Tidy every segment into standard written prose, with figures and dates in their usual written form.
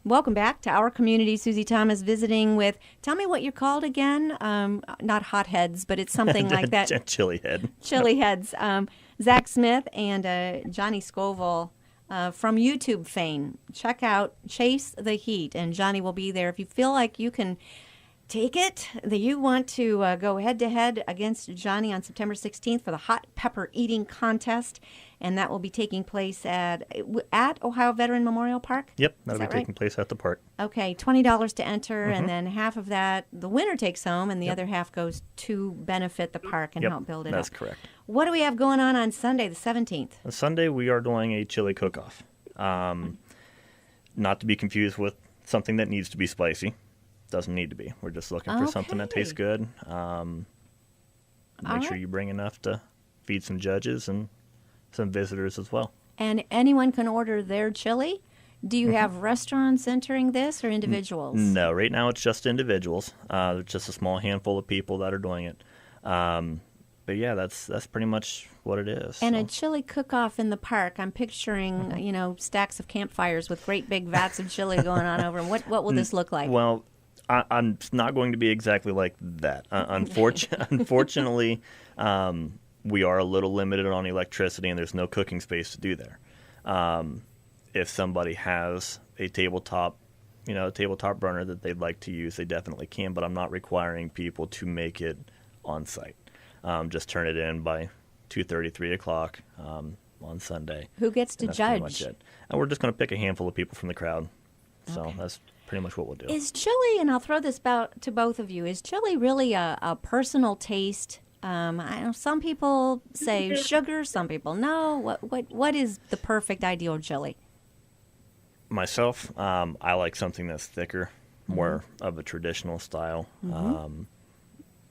Welcome back to our community. Susie Thomas visiting with, tell me what you're called again. Not hotheads, but it's something like that. Chili head. Chili heads. Zach Smith and Johnny Scoville from YouTube fame. Check out Chase the Heat, and Johnny will be there. If you feel like you can take it, that you want to go head-to-head against Johnny on September 16th for the hot pepper eating contest, and that will be taking place at Ohio Veteran Memorial Park? Yep, that'll be right? taking place at the park. Okay, $20 to enter, and then half of that the winner takes home, and the other half goes to benefit the park and help build it that's up. correct. What do we have going on Sunday, the 17th? On Sunday, we are doing a chili cook-off. Not to be confused with something that needs to be spicy. Doesn't need to be. We're just looking for something that tastes good. Make sure you bring enough to feed some judges and some visitors as well. And anyone can order their chili? Do you have restaurants entering this or individuals? No, right now it's just individuals. There's just a small handful of people that are doing it. But yeah, that's pretty much what it is. And a chili cook-off in the park. I'm picturing, stacks of campfires with great big vats of chili going on over them. What will this look like? Well, I'm not going to be exactly like that. Unfortunately, we are a little limited on electricity, and there's no cooking space to do there. If somebody has a tabletop burner that they'd like to use, they definitely can. But I'm not requiring people to make it on site. Just turn it in by 2:30, 3 o'clock on Sunday. Who gets to That's pretty judge? much it. And we're just going to pick a handful of people from the crowd. So that's pretty much what we'll do. Is chili, and I'll throw this to both of you, is chili really a personal taste? I know some people say sugar, some people no. What is the perfect ideal chili? Myself, I like something that's thicker, more of a traditional style. A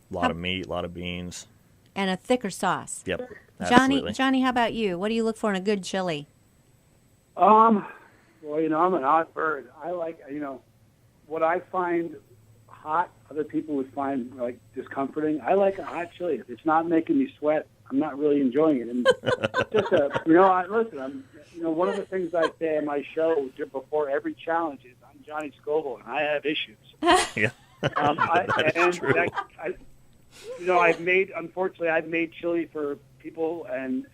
lot of meat, a lot of beans. And a thicker sauce. Yep, absolutely. Johnny, how about you? What do you look for in a good chili? Well, I'm an odd bird. I like, what I find hot, other people would find like discomforting. I like a hot chili. If it's not making me sweat, I'm not really enjoying it. And just listen, one of the things I say in my show before every challenge is I'm Johnny Scoville and I have issues. Yeah, that's true. I've made chili for people and,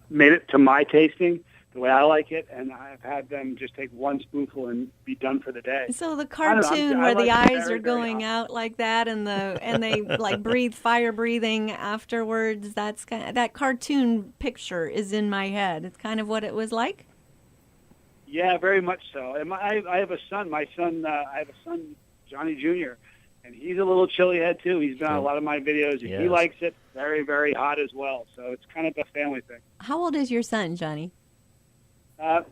made it to my tasting, the way I like it, and I've had them just take one spoonful and be done for the day. So the cartoon where the eyes are going out like that, and they like breathe fire breathing afterwards. That cartoon picture is in my head. It's kind of what it was like. Yeah, very much so. And I have a son. I have a son, Johnny Jr., and he's a little chili head too. He's been on a lot of my videos, and he likes it very, very hot as well. So it's kind of a family thing. How old is your son, Johnny?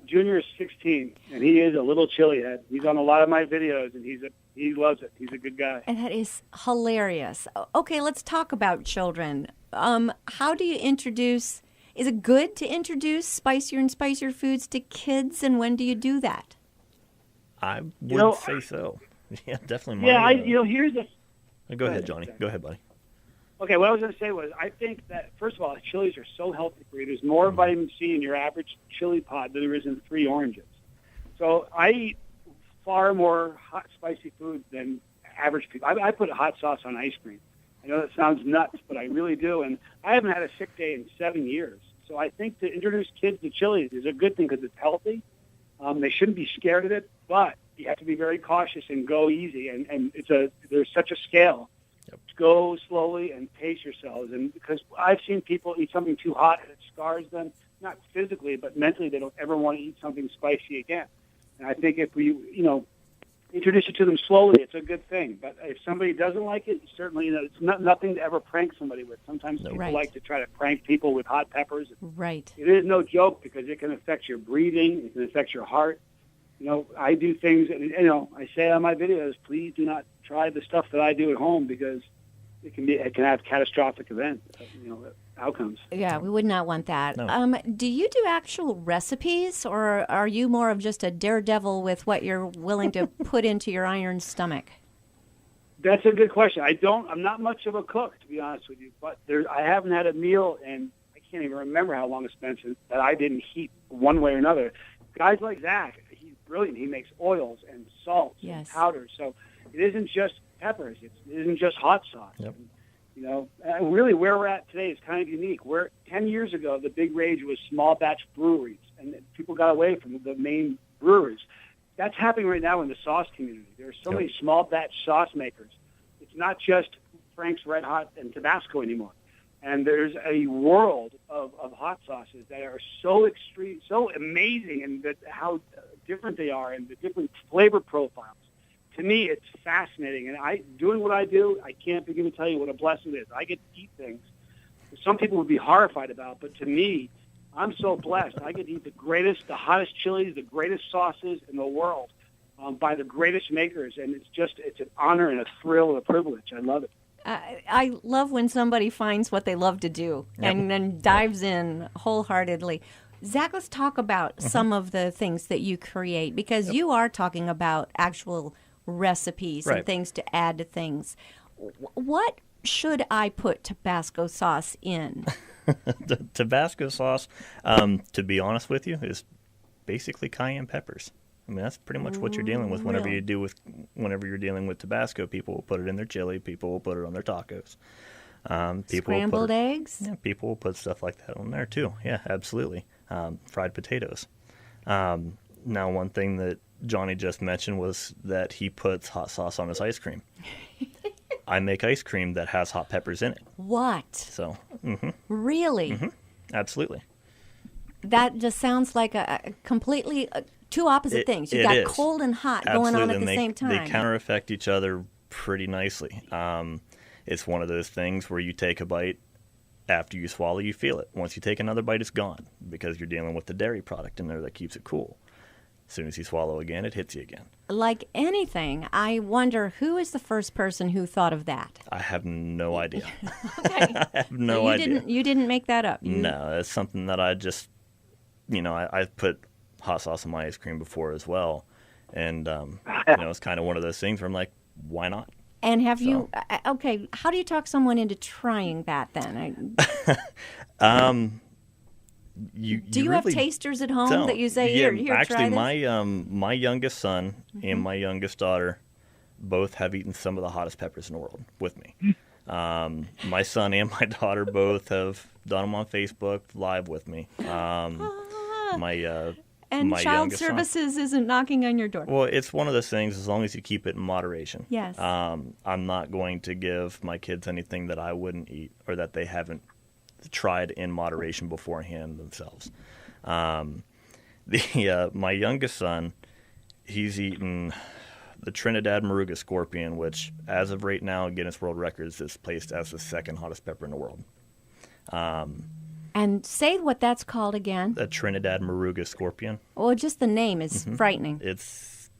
Junior is 16, and he is a little chili head. He's on a lot of my videos, and he loves it. He's a good guy. And that is hilarious. Okay, let's talk about children. How do you introduce? Is it good to introduce spicier and spicier foods to kids, and when do you do that? I would say so. Yeah, definitely. Here's the. Go ahead, Johnny. Go ahead, buddy. Okay, what I was going to say was I think that, first of all, chilies are so healthy for you. There's more vitamin C in your average chili pod than there is in 3 oranges. So I eat far more hot, spicy food than average people. I put hot sauce on ice cream. I know that sounds nuts, but I really do. And I haven't had a sick day in 7 years. So I think to introduce kids to chili is a good thing because it's healthy. They shouldn't be scared of it, but you have to be very cautious and go easy. And there's such a scale. Yep. Go slowly and pace yourselves. And because I've seen people eat something too hot and it scars them, not physically, but mentally, they don't ever want to eat something spicy again. And I think if we, introduce it to them slowly, it's a good thing. But if somebody doesn't like it, certainly, it's nothing to ever prank somebody with. Sometimes people like to try to prank people with hot peppers. Right. It is no joke because it can affect your breathing. It can affect your heart. I do things, I say on my videos, please do not try the stuff that I do at home because it can have catastrophic events, outcomes. Yeah, we would not want that. No. Do you do actual recipes, or are you more of just a daredevil with what you're willing to put into your iron stomach? That's a good question. I'm not much of a cook, to be honest with you, but I haven't had a meal, and I can't even remember how long it's been since that I didn't heat one way or another. Guys like Zach, he's brilliant. He makes oils and salts and Yes. powders. So it isn't just peppers. It isn't just hot sauce. Yep. And really where we're at today is kind of unique. Where 10 years ago, the big rage was small batch breweries, and people got away from the main breweries. That's happening right now in the sauce community. There are so Yep. many small batch sauce makers. It's not just Frank's Red Hot and Tabasco anymore. And there's a world of hot sauces that are so extreme, so amazing, and how different they are and the different flavor profiles. To me, it's fascinating. And doing what I do, I can't begin to tell you what a blessing it is. I get to eat things that some people would be horrified about, but to me, I'm so blessed. I get to eat the hottest chilies, the greatest sauces in the world by the greatest makers, and it's an honor and a thrill and a privilege. I love it. I love when somebody finds what they love to do and then dives in wholeheartedly. Zach, let's talk about some of the things that you create, because you are talking about actual recipes and Right. things to add to things. What should I put Tabasco sauce in? The Tabasco sauce, to be honest with you, is basically cayenne peppers. I mean, that's pretty much what you're dealing with whenever Really? whenever you're dealing with Tabasco. People will put it in their chili. People will put it on their tacos. People will Scrambled put it, eggs? Yeah, people will put stuff like that on there too. Yeah, absolutely. Fried potatoes. Now, one thing that Johnny just mentioned was that he puts hot sauce on his ice cream. I make ice cream that has hot peppers in it. What? So, Really? absolutely. That just sounds like a completely two opposite things. You It got is. cold and hot going on at the and same time. They counter affect each other pretty nicely. It's one of those things where you take a bite, after you swallow, you feel it. Once you take another bite, it's gone because you're dealing with the dairy product in there that keeps it cool. As soon as you swallow again, it hits you again. Like anything, I wonder who is the first person who thought of that. I have no idea. Okay. I have no So idea. You didn't make that up. No, it's something that I just, I put hot sauce in my ice cream before as well. And, it's kind of one of those things where I'm like, why not? And have you? Okay. How do you talk someone into trying that then? Do you have really tasters at home don't. that you say Yeah, here actually, try this? my youngest son and my youngest daughter both have eaten some of the hottest peppers in the world with me. My son and my daughter both have done them on Facebook Live with me. And my child youngest son. services isn't knocking on your door. Well, it's one of those things. As long as you keep it in moderation. Yes. I'm not going to give my kids anything that I wouldn't eat or that they haven't tried in moderation beforehand themselves. My youngest son, he's eaten the Trinidad Moruga scorpion, which, as of right now, Guinness World Records is placed as the second hottest pepper in the world. And say what that's called again. The Trinidad Moruga scorpion. Well, just the name is frightening. It's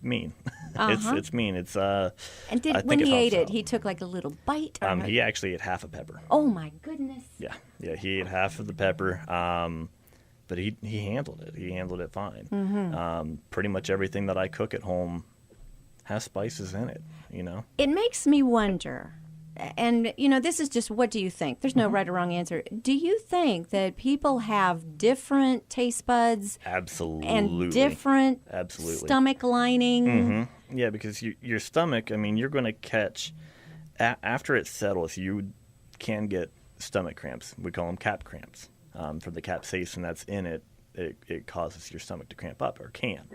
mean. Uh-huh. It's mean. It's And I think when it he ate helps it, out. he took like a little bite. Or He actually ate half a pepper. oh my goodness! Yeah, he ate half of the pepper. But he handled it. He handled it fine. Pretty much everything that I cook at home has spices in it. It makes me wonder. And, this is just what do you think? There's no right or wrong answer. Do you think that people have different taste buds Absolutely. and different Absolutely. stomach lining? Yeah, because your stomach, you're going to catch, after it settles, you can get stomach cramps. We call them cap cramps. From the capsaicin that's in it, it causes your stomach to cramp up, or can.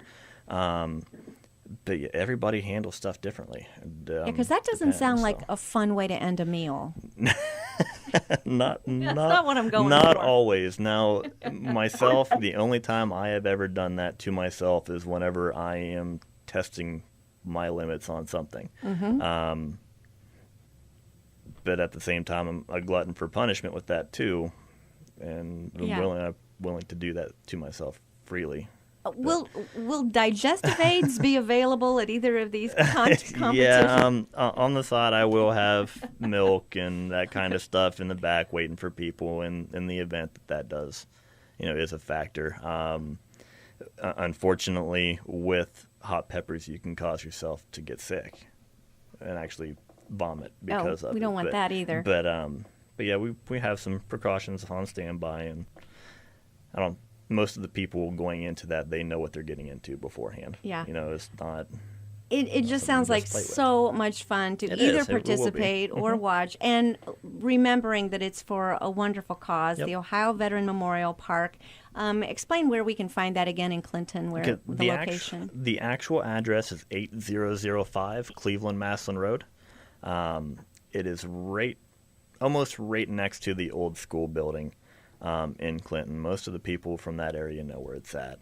But yeah, everybody handles stuff differently. Because that doesn't sound like so. a fun way to end a meal. Not not what I'm going Not for. always. Now, myself, the only time I have ever done that to myself is whenever I am testing my limits on something. But at the same time, I'm a glutton for punishment with that too, and I'm Yeah. willing to do that to myself freely. Will digestive aids be available at either of these competitions? Yeah, on the side, I will have milk and that kind of stuff in the back waiting for people in the event that does, is a factor. Unfortunately, with hot peppers, you can cause yourself to get sick and actually vomit because of it. We don't want that either. But yeah, we have some precautions on standby, and I don't most of the people going into that, they know what they're getting into beforehand. Yeah. It's not. It just sounds something like to just play with. so much fun to It either is. It will be. participate or watch, and remembering that it's for a wonderful cause, Yep. the Ohio Veteran Memorial Park. Explain where we can find that again in Clinton, where Okay, the location. The actual address is 8005 Cleveland Maslin Road. It is almost right next to the old school building in Clinton. Most of the people from that area know where it's at.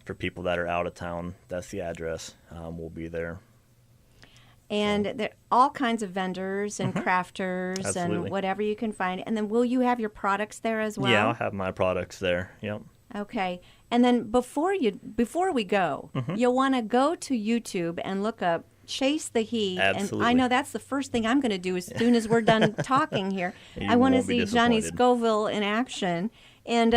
For people that are out of town, that's the address. We'll be there. And there are all kinds of vendors and crafters and Absolutely. whatever you can find. And then will you have your products there as well? Yeah, I'll have my products there. Yep. Okay. And then before we go, you'll want to go to YouTube and look up Chase the Heat. And Absolutely. I know that's the first thing I'm going to do as soon as we're done talking here. You I want to won't be see Johnny disappointed. Scoville in action. And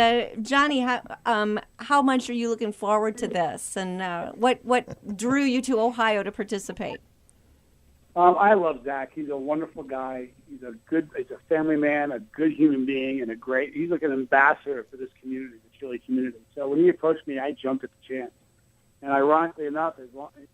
Johnny, how much are you looking forward to this? And what drew you to Ohio to participate? I love Zach. He's a wonderful guy. He's a family man, a good human being, and he's like an ambassador for this community, the Chile community. So when he approached me, I jumped at the chance. And ironically enough,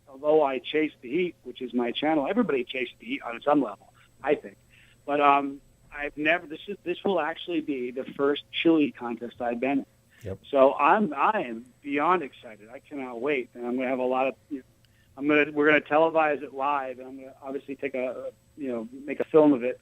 although I chase the heat, which is my channel, everybody chases the heat on some level, I think. But I've never. This will actually be the first chili contest I've been in. Yep. So I am beyond excited. I cannot wait, and I'm going to have a lot of. We're going to televise it live, and I'm going to obviously make a film of it,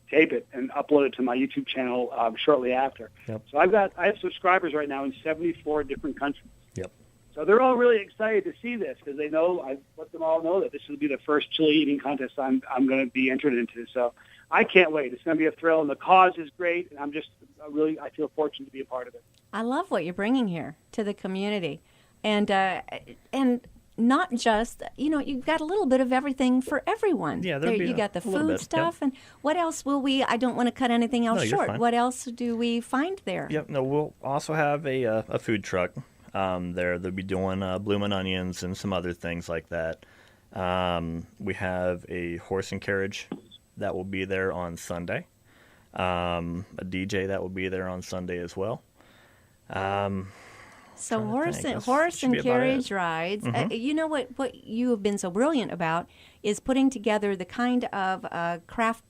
tape it, and upload it to my YouTube channel shortly after. Yep. So I have subscribers right now in 74 different countries. Yep. So they're all really excited to see this because they know I've let them all know that this will be the first chili eating contest I'm going to be entered into. So I can't wait. It's going to be a thrill, and the cause is great, and I feel fortunate to be a part of it. I love what you're bringing here to the community, and not just you've got a little bit of everything for everyone. Yeah, you got the a little food bit, stuff, and what else will we? I don't want to cut anything else No, you're short. fine. What else do we find there? Yep. No, we'll also have a food truck there. They'll be doing bloomin' onions and some other things like that. We have a horse and carriage that will be there on Sunday. A DJ that will be there on Sunday as well. So Trying to think. That horse should and be about carriage it. rides. You know what you have been so brilliant about is putting together the kind of craft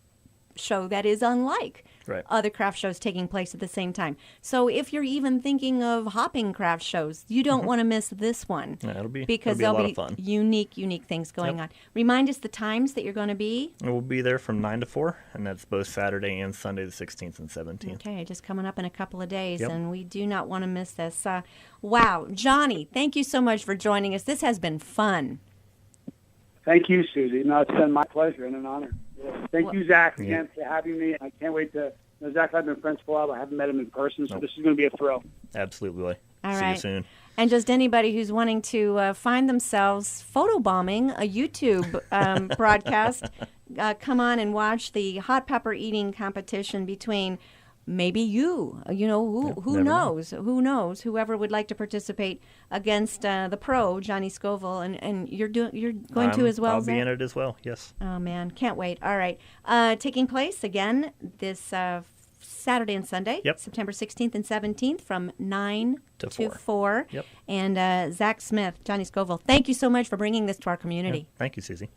show that is unlike Right. other craft shows taking place at the same time. So if you're even thinking of hopping craft shows, you don't want to miss this one. Yeah, it'll be because a there'll lot be of fun. unique things going Yep. on. Remind us the times that you're going to be. And we'll be there from 9 to 4, and that's both Saturday and Sunday, the 16th and 17th. Okay, just coming up in a couple of days, Yep. and we do not want to miss this. Wow, Johnny, thank you so much for joining us. This has been fun. Thank you, Susie. No, it's been my pleasure and an honor. Yeah. Thank you, Zach, again, for having me. I can't wait to. Zach, I've been friends for a while, but I haven't met him in person, so Nope. this is going to be a thrill. Absolutely, Willie. All See right. you soon. And just anybody who's wanting to find themselves photobombing a YouTube broadcast, come on and watch the hot pepper eating competition between maybe you. Who never know. knows? Who knows? Whoever would like to participate against the pro, Johnny Scoville, and you're going to as well, I'll Zach? be in it as well, yes. Oh, man. Can't wait. All right. Taking place again this Saturday and Sunday, Yep. September 16th and 17th from 9 To to 4. 4. Yep. And Zach Smith, Johnny Scoville, thank you so much for bringing this to our community. Thank you, Susie.